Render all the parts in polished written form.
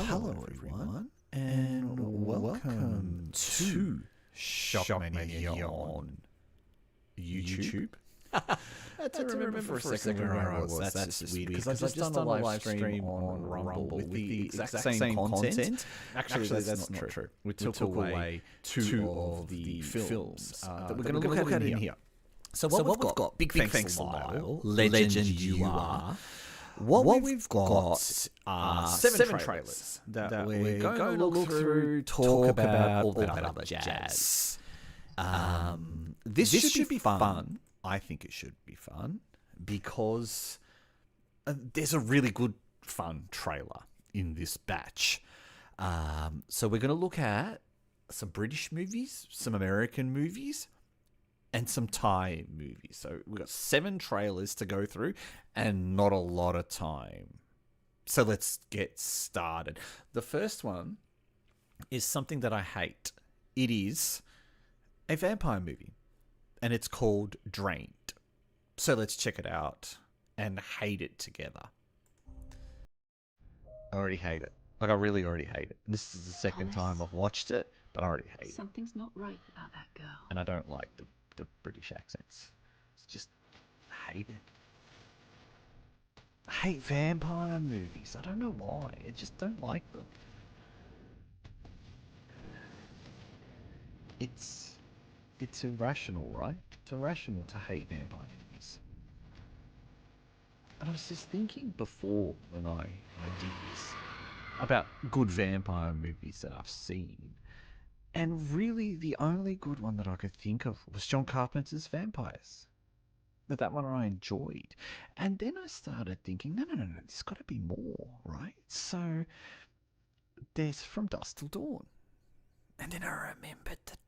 Hello everyone, and welcome to SHOCKMANIA on YouTube. I had to remember for a second where I was. That's weird because I've just done a live stream on Rumble with the exact same content. Actually, that's not true. We took away two of the films that we're going to look at in here. So what we've got, big thanks to LYLE, legend you are. What we've got are 7 trailers that we're going to look through, talk about all that other jazz. This should be fun. I think it should be fun because there's a really good fun trailer in this batch. So we're going to look at some British movies, some American movies, and some Thai movies. So we've got 7 trailers to go through and not a lot of time. So let's get started. The first one is something that I hate. It is a vampire movie, and it's called Drained. So let's check it out and hate it together. I already hate it. Like, I really already hate it. This is the second time I've watched it, but I already hate it. Something's not right about that girl. And I don't like the British accents. It's just, I hate it. I hate vampire movies. I don't know why. I just don't like them. It's irrational, right? It's irrational to hate vampire movies. And I was just thinking before when I did this about good vampire movies that I've seen. And really, the only good one that I could think of was John Carpenter's Vampires. That one I enjoyed. And then I started thinking, no, there's got to be more, right? So, there's From Dusk Till Dawn. And then I remembered the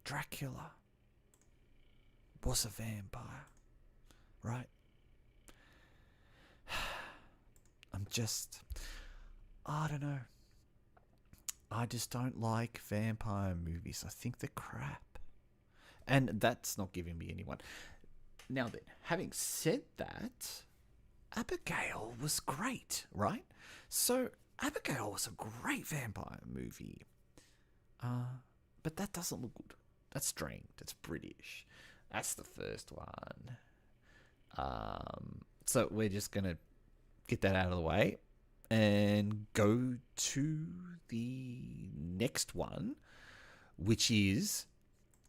Dracula was a vampire, right? I don't know. I just don't like vampire movies. I think they're crap. And that's not giving me anyone. Now then, having said that, Abigail was great, right? So, Abigail was a great vampire movie. But that doesn't look good. That's Drained. That's British. That's the first one. So we're just going to get that out of the way and go to the next one, which is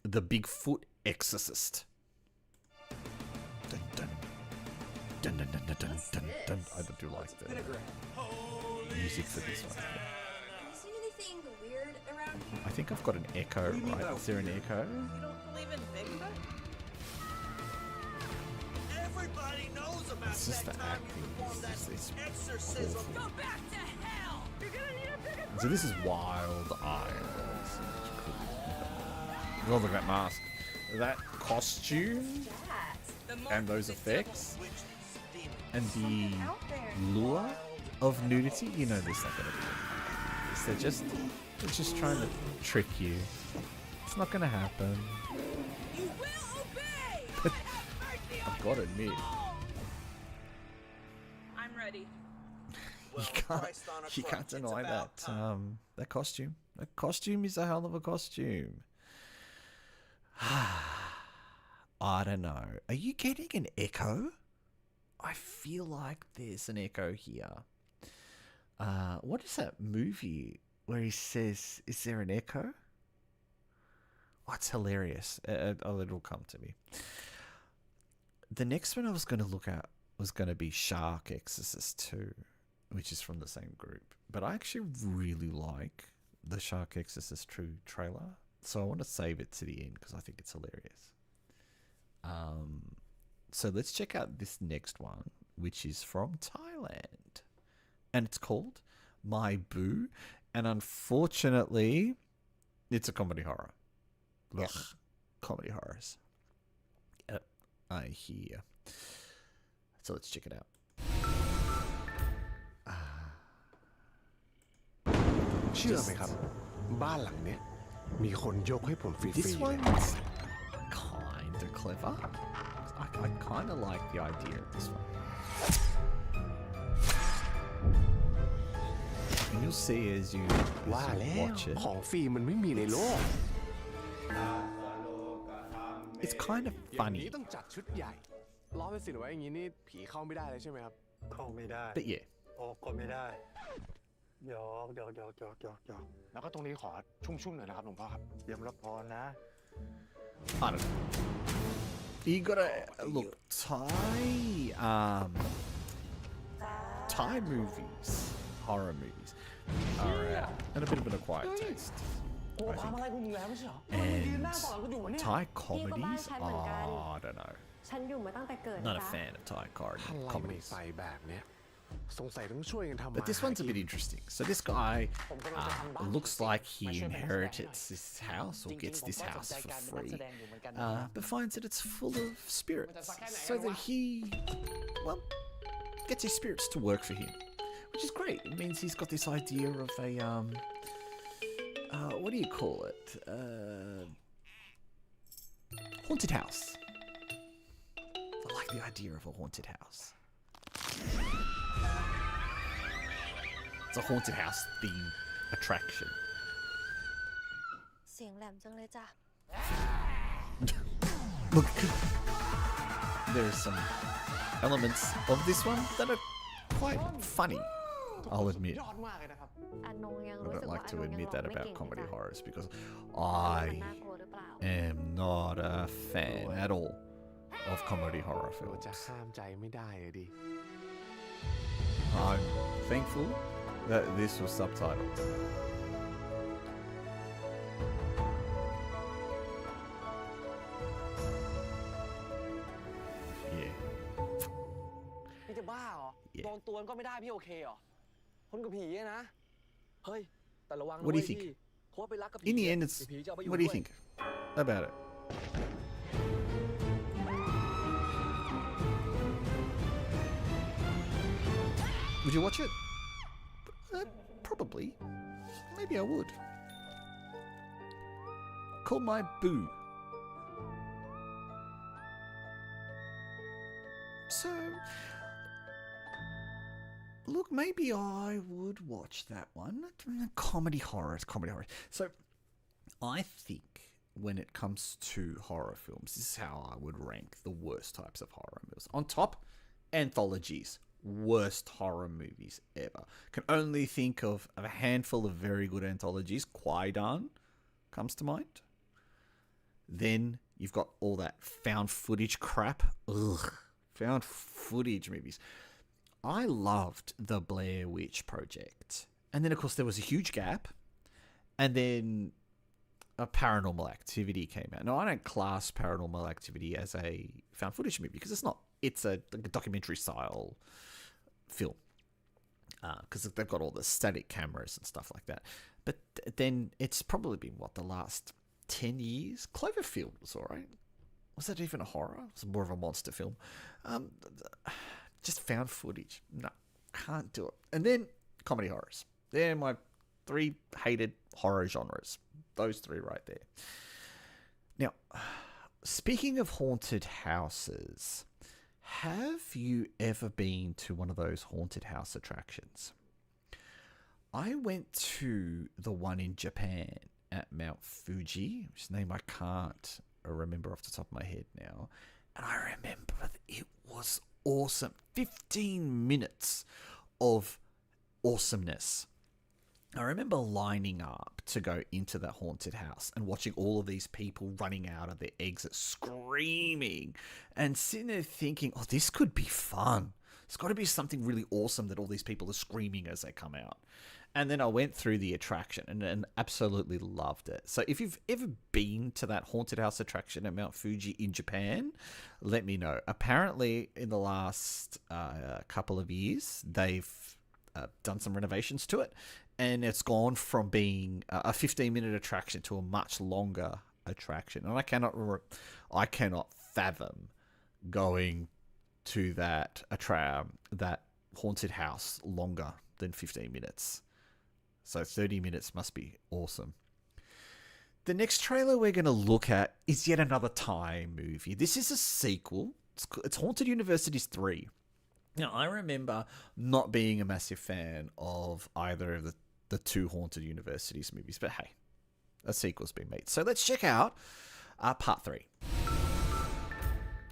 The Bigfoot Exorcist. Dun, dun. Dun, dun, dun, dun, dun, dun, dun. I do like the music for this one. Have you seen anything weird around here? I think I've got an echo, right? Is there an echo? You don't believe in Bigfoot? Everybody knows about It's just that the time acting. you performed that It's exorcism. awful. Go back to hell! You're gonna need a bigger... So this is Wild Isles. Oh, look at that mask. That costume and those effects and the lure of nudity. You know there's not going to be this. They're just trying to trick you. It's not going to happen. You will obey! I've got to admit. I'm ready. You can't deny that. That costume. That costume is a hell of a costume. I don't know. Are you getting an echo? I feel like there's an echo here. What is that movie where he says, "Is there an echo?" Oh, it's hilarious. It'll come to me. The next one I was going to look at was going to be Shark Exorcist 2, which is from the same group. But I actually really like the Shark Exorcist 2 trailer. So I want to save it to the end because I think it's hilarious. So let's check out this next one, which is from Thailand. And it's called My Boo. And unfortunately, it's a comedy horror. Ugh, comedy horrors. I hear. So let's check it out. เชื่อไหมครับบ้านหลังเนี้ยมีคนยกให้ผมฟรี This ๆเลย one's kind of clever. I kind of like the idea of this one. you'll see as you ว่าแล้ว watch it. ของฟรีมันไม่มีในโลก It's kind of อย่างนี้ funny, ต้องจัดชุดใหญ่ล้อเป็นสินไว้อย่างนี้นี่ผีเข้าไม่ได้เลยใช่ไหมครับ เข้าไม่ได้ but yeah. ออกก็ไม่ได้หยอกแล้วก็ตรงนี้ขอชุ่มๆหน่อยนะครับหลวงพ่อครับ เยี่ยมรับพรนะ I don't know. You gotta look Thai movies, horror movies, are and a bit of an acquired taste. I think. And Thai comedies, I don't know. ฉันอยู่มาตั้งแต่เกิด Not a นะ fan of Thai อะไรไม่ comedies. ไฟแบบเนี้ยสงสัยต้องช่วยกันทำ But this one's a bit interesting. So this guy looks like he inherited this house or gets this house for free, but finds that it's full of spirits, so that he, well, gets his spirits to work for him, which is great. It means he's got this idea of a what do you call it? Haunted house. I like the idea of a haunted house. It's a haunted house theme attraction. เสียงแหลมจังเลยจ้ะ Look, there are some elements of this one that are quite funny, I'll admit. ยอดมากเลยนะครับ อานงยัง I รู้สึ don't กว่า like อา to นงยัง admit ร้อง that ไม่ about เก่ง comedy เลยจ้ะ horrors because มัน I น่ากลัวหรือเปล่า am not a fan at all of comedy horror เราจะ films. ห้ามใจไม่ได้เลยดิ I'm thankful that this was subtitled. Yeah. พี่จะบ้าเหรอ Yeah. โดนตัวก็ไม่ได้พี่โอเคเหรอ คนกับผีอะนะ เฮ้ย แต่ระวังนะ What do you เว้ย think? พี่เพราะว่าไปรักกับผี In the end, it's. ผีจะเอาไปอยู่ What do you ด้วย think about it? Would you watch it? Probably. Maybe I would. Call my boo. So, look, maybe I would watch that one. Comedy horrors. So, I think when it comes to horror films, this is how I would rank the worst types of horror movies. On top, anthologies. Worst horror movies ever. Can only think of a handful of very good anthologies. Kwaidan comes to mind. Then you've got all that found footage crap. Ugh. Found footage movies. I loved the Blair Witch Project. And then, of course, there was a huge gap. And then a Paranormal Activity came out. Now, I don't class Paranormal Activity as a found footage movie because it's not. It's a documentary style film because they've got all the static cameras and stuff like that. But then it's probably been, the last 10 years? Cloverfield was all right. Was that even a horror? It was more of a monster film. Just found footage. No, can't do it. And then comedy horrors. They're my 3 hated horror genres. Those 3 right there. Now, speaking of haunted houses, have you ever been to one of those haunted house attractions? I went to the one in Japan at Mount Fuji, whose name I can't remember off the top of my head now. And I remember that it was awesome. 15 minutes of awesomeness. I remember lining up to go into that haunted house and watching all of these people running out of their exit screaming and sitting there thinking, oh, this could be fun. It's got to be something really awesome that all these people are screaming as they come out. And then I went through the attraction and absolutely loved it. So if you've ever been to that haunted house attraction at Mount Fuji in Japan, let me know. Apparently, in the last couple of years, they've done some renovations to it. And it's gone from being a 15-minute attraction to a much longer attraction. And I cannot fathom going to that haunted house longer than 15 minutes. So 30 minutes must be awesome. The next trailer we're going to look at is yet another Thai movie. This is a sequel. It's Haunted Universities 3. Now, I remember not being a massive fan of either of the the 2 Haunted Universities movies. But hey, a sequel's been made. So let's check out part 3.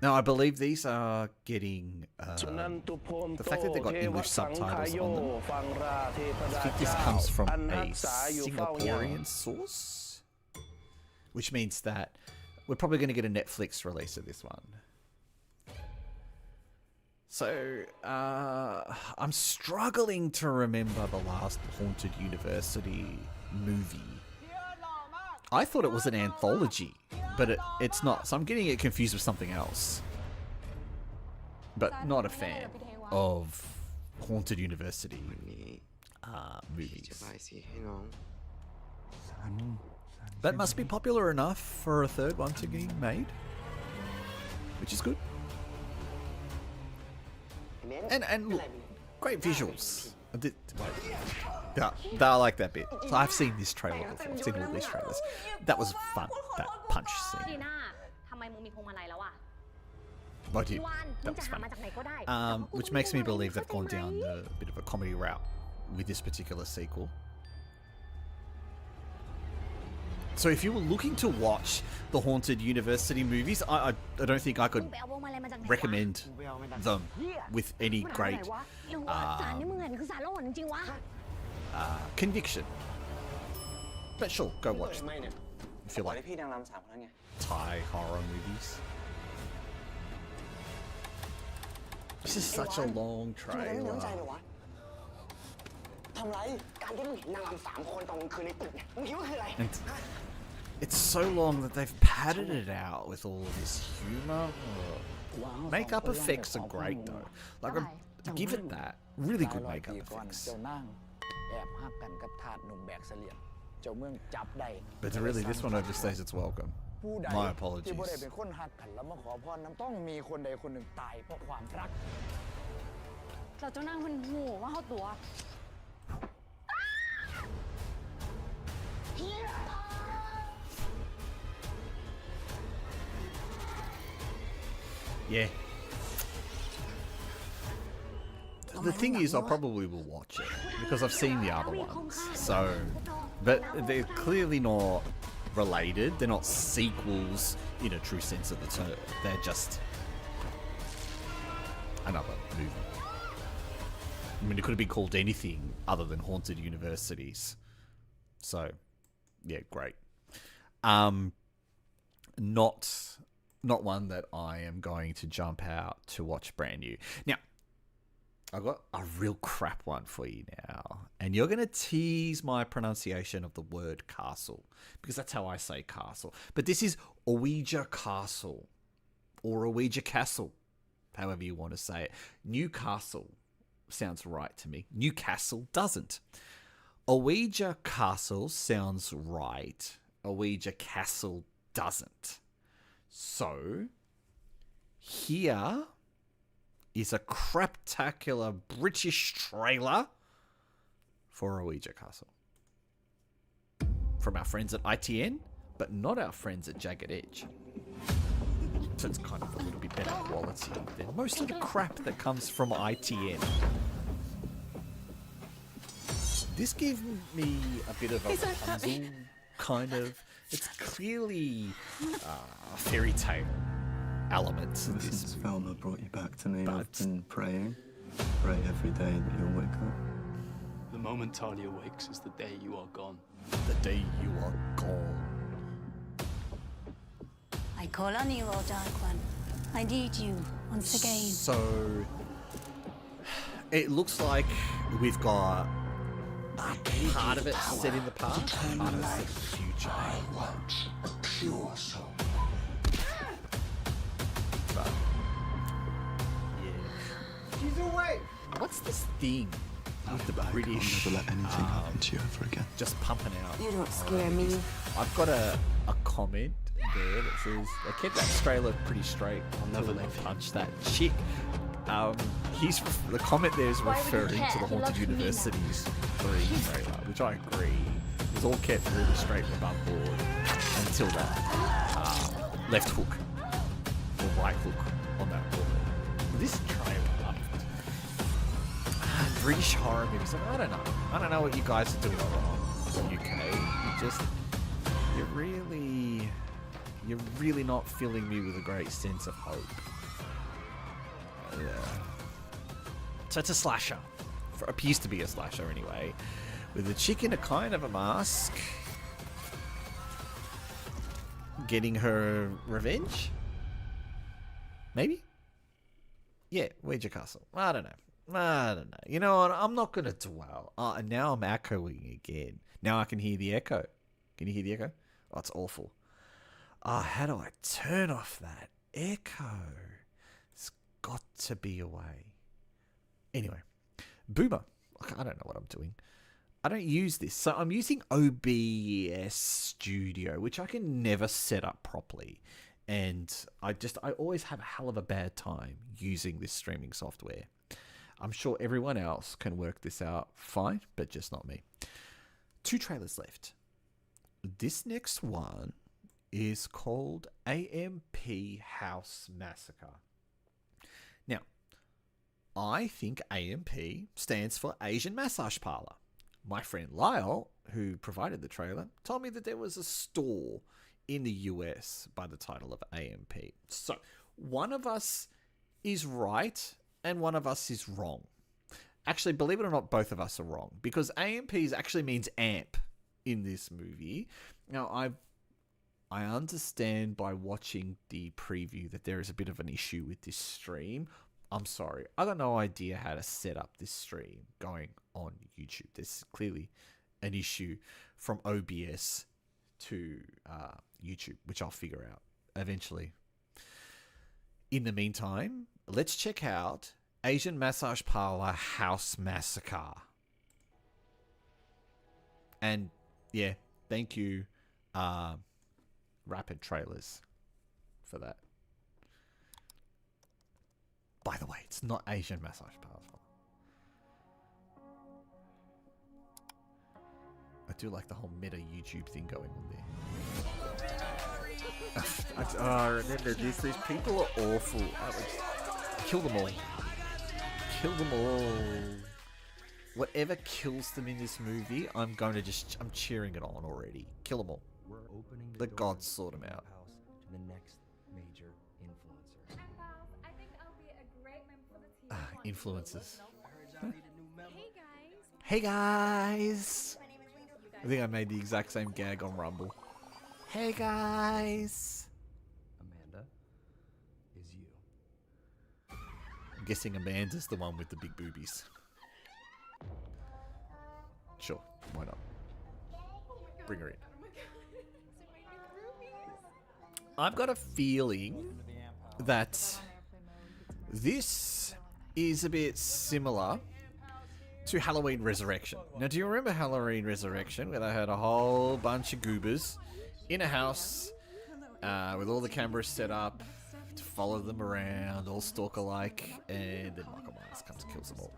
Now, I believe these are getting... the fact that they've got English subtitles on them. I think this comes from a Singaporean source. Which means that we're probably going to get a Netflix release of this one. So, I'm struggling to remember the last Haunted University movie. I thought it was an anthology, but it's not. So I'm getting it confused with something else. But not a fan of Haunted University movies. That must be popular enough for a third one to get made, which is good. And look, great visuals. Yeah, I like that bit. So I've seen this trailer before. I've seen all these trailers. That was fun. That punch scene. I did. That was fun. Which makes me believe they've gone down a bit of a comedy route with this particular sequel. So if you were looking to watch the Haunted University movies, I don't think I could recommend them with any great conviction. But sure, go watch them if you like Thai horror movies. This is such a long trailer. And it's so long that they've padded it out with all of this humor. Makeup effects are great though. Like, give it that. Really good makeup effects. But really, this one overstays its welcome. My apologies. Yeah. The thing is, I probably will watch it because I've seen the other ones. So, but they're clearly not related. They're not sequels in a true sense of the term. They're just another movie. I mean, it could have been called anything other than Haunted Universities. So, yeah, great. Not one that I am going to jump out to watch brand new. Now, I've got a real crap one for you now. And you're going to tease my pronunciation of the word castle, because that's how I say castle. But this is Ouija Castle, or Ouija Castle, however you want to say it. Newcastle sounds right to me. Newcastle doesn't. Ouija Castle sounds right. Ouija Castle doesn't. So, here is a craptacular British trailer for Ouija Castle. From our friends at ITN, but not our friends at Jagged Edge. So it's kind of a little bit better quality than most of the crap that comes from ITN. This gave me a bit of a Rapunzel kind of. It's clearly a fairy tale element to this. Since Velma brought you back to me, I've been praying. Pray every day that you'll wake up. The moment Talia wakes is the day you are gone. The day you are gone. I call on you, O Dark One. I need you once again. So, it looks like we've got part of it set in the past, part of it set in the future. I want a pure soul. But, yeah. She's awake! What's this thing with the British I'll never let anything happen to you ever again. just pumping out? You don't scare me. I've got a comment there that says, they kept that trailer pretty straight. I'll never let punch that chick. The comment there is referring to the Haunted Universities 3 trailer, which I agree. It was all kept really straight and above board until that left hook or right hook on that board. This trailer, British horror movies. I don't know. I don't know what you guys are doing wrong in the UK. You're really not filling me with a great sense of hope. Yeah. So it's a slasher. Appears to be a slasher anyway. With a chick in a kind of a mask. Getting her revenge? Maybe? Yeah, Ouija Castle. I don't know. You know what? I'm not going to dwell. And now I'm echoing again. Now I can hear the echo. Can you hear the echo? Oh, it's awful. How do I turn off that echo? It's got to be away. Anyway. Boomer. I don't know what I'm doing. I don't use this. So I'm using OBS Studio, which I can never set up properly. And I always have a hell of a bad time using this streaming software. I'm sure everyone else can work this out fine, but just not me. 2 trailers left. This next one is called AMP House Massacre. Now, I think AMP stands for Asian Massage Parlor. My friend Lyle, who provided the trailer, told me that there was a store in the US by the title of AMP. So, one of us is right and one of us is wrong. Actually, believe it or not, both of us are wrong, because AMP actually means amp in this movie. Now, I understand by watching the preview that there is a bit of an issue with this stream. I'm sorry. I got no idea how to set up this stream going on YouTube. There's clearly an issue from OBS to YouTube, which I'll figure out eventually. In the meantime, let's check out Asian Massage Parlor House Massacre. And yeah, thank you, Rapid Trailers, for that. By the way, it's not Asian Massage Parlor. I do like the whole meta YouTube thing going on there. Remember this. These people are awful. Kill them all. Kill them all. Whatever kills them in this movie, I'm cheering it on already. Kill them all. We're opening the gods sort them out. To the next major influencer. I think I'll be a great member for the team. Influencers. Hey guys. Hey guys. I think I made the exact same gag on Rumble. Hey guys. Amanda is you. I'm guessing Amanda's the one with the big boobies. Sure, why not? Bring her in. I've got a feeling that this is a bit similar to Halloween Resurrection. Now, do you remember Halloween Resurrection, where they had a whole bunch of goobers in a house with all the cameras set up to follow them around, all stalker-like, and then Michael Myers comes and kills them all.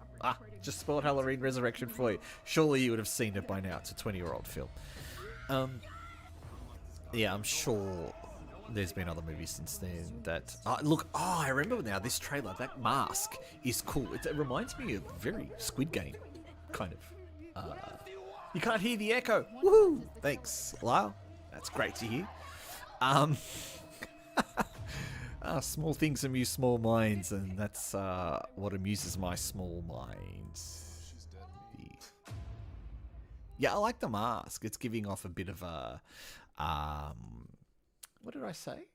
Just spoiled Halloween Resurrection for you. Surely you would have seen it by now. It's a 20-year-old film. Yeah, I'm sure there's been other movies since then that... look, I remember now, this trailer, that mask is cool. It reminds me of very Squid Game, kind of. You can't hear the echo. Woohoo! Thanks, Lyle. That's great to hear. Small things amuse small minds, and that's what amuses my small mind. Yeah, I like the mask. It's giving off a bit of a... what did I say?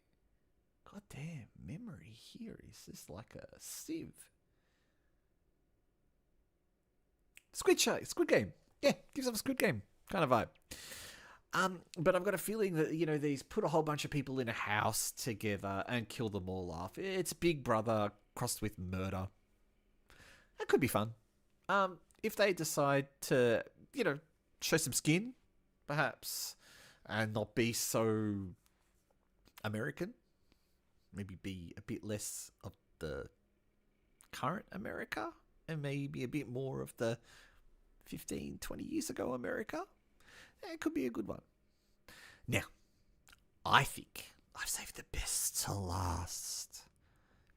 God damn, memory here is just like a sieve. Squid Game. Yeah, gives off a Squid Game kind of vibe. But I've got a feeling that, you know, these put a whole bunch of people in a house together and kill them all off. It's Big Brother crossed with murder. That could be fun. If they decide to, you know, show some skin, perhaps, and not be so American. Maybe be a bit less of the current America and maybe a bit more of the 15, 20 years ago America. It could be a good one. Now, I think I've saved the best to last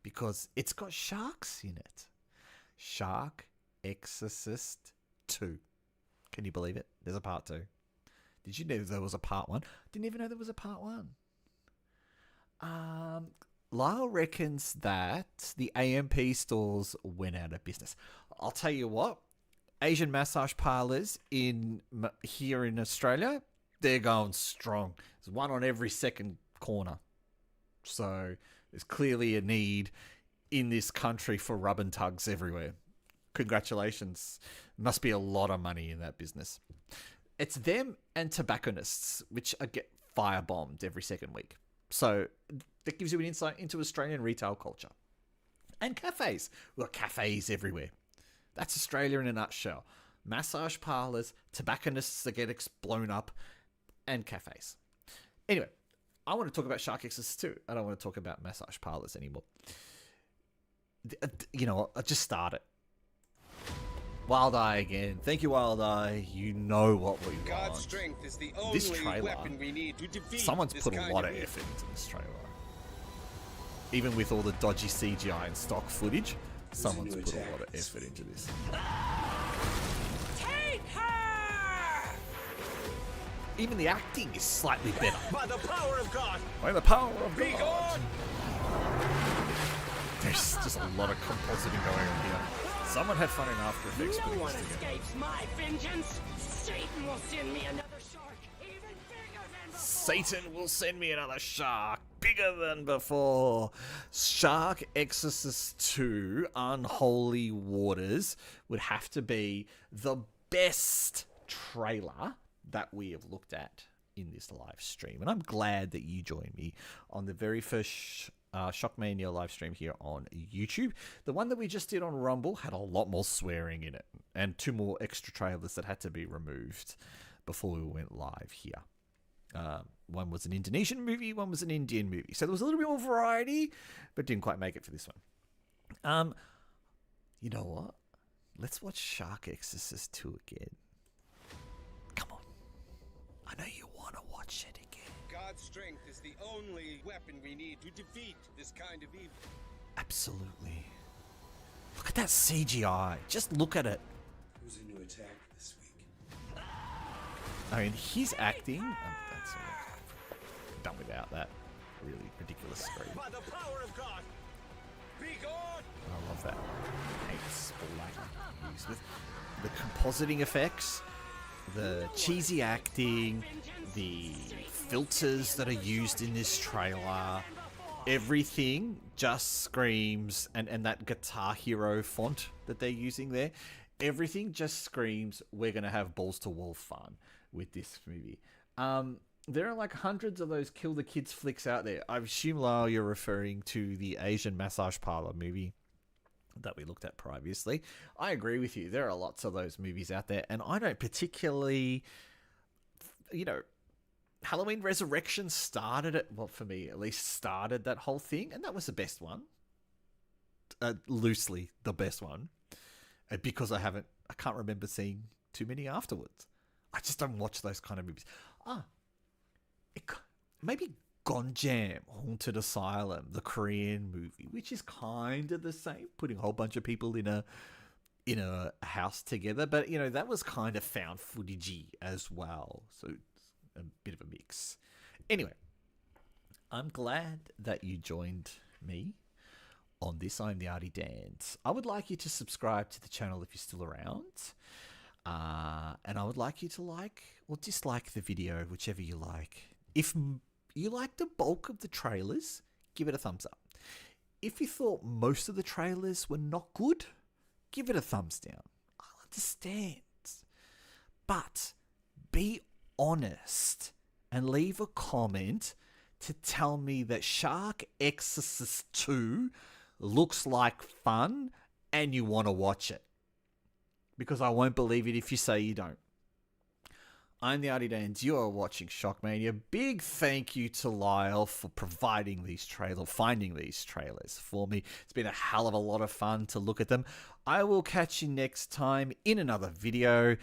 because it's got sharks in it. Shark Exorcist 2. Can you believe it? There's a part 2. Did you know there was a part 1? Didn't even know there was a part 1. Lyle reckons that the AMP stores went out of business. I'll tell you what, Asian massage parlors here in Australia, they're going strong. There's one on every second corner. So there's clearly a need in this country for rub and tugs everywhere. Congratulations. Must be a lot of money in that business. It's them and tobacconists, which get firebombed every second week. So that gives you an insight into Australian retail culture. And cafes. We've got cafes everywhere. That's Australia in a nutshell. Massage parlors, tobacconists that get blown up, and cafes. Anyway, I want to talk about Shark Exorcist 2. I don't want to talk about massage parlors anymore. You know, I just started. Wild Eye again. Thank you, Wild Eye. You know what we want. God's strength is the only This trailer, weapon we need to defeat someone's this put a kind lot of of evil. effort into this trailer. Even with all the dodgy CGI and stock footage, someone's put a lot of effort into this. Take her! Even the acting is slightly better. By the power of God! By the power of Be God! gone! There's just a lot of compositing going on here. Someone had fun in After Effects No putting one this together. escapes my vengeance. Satan will send me another shark, even bigger than before. Satan will send me another shark, bigger than before. Shark Exorcist 2 Unholy Waters would have to be the best trailer that we have looked at in this live stream. And I'm glad that you joined me on the very first Shockmania live stream here on YouTube. The one that we just did on Rumble had a lot more swearing in it, and 2 more extra trailers that had to be removed before we went live here. One was an Indonesian movie, one was an Indian movie. So there was a little bit more variety, but didn't quite make it for this one. You know what? Let's watch Shark Exorcist 2 again. Come on. I know you want to watch it again. God's strength is the only weapon we need to defeat this kind of evil. Absolutely. Look at that CGI. Just look at it. Who's a new attack this week? I mean, his acting. That's all right. Done without that really ridiculous scream. By the power of God! Be gone! I love that. Hates black use with the compositing effects, the cheesy acting, the filters that are used in this trailer. Everything just screams, and that Guitar Hero font that they're using there, everything just screams, we're going to have balls to wall fun with this movie. There are like hundreds of those Kill the Kids flicks out there. I assume, Lyle, you're referring to the Asian massage parlor movie that we looked at previously. I agree with you. There are lots of those movies out there, and I don't particularly, Halloween Resurrection started it, well, for me at least, started that whole thing, and that was the best one. Loosely the best one. Because I can't remember seeing too many afterwards. I just don't watch those kind of movies. Maybe Gonjam, Haunted Asylum, the Korean movie, which is kind of the same, putting a whole bunch of people in a house together, but that was kind of found footagey as well, so it's a bit of a mix. Anyway, I'm glad that you joined me on this. I'm the Artie Dance. I would like you to subscribe to the channel if you're still around, and I would like you to like or dislike the video, whichever you like. If you like the bulk of the trailers, give it a thumbs up. If you thought most of the trailers were not good, give it a thumbs down. I'll understand. But be honest and leave a comment to tell me that Shark Exorcist 2 looks like fun and you want to watch it. Because I won't believe it if you say you don't. I'm the Artie Dans. You are watching Shockmania. Big thank you to Lyle for finding these trailers for me. It's been a hell of a lot of fun to look at them. I will catch you next time in another video.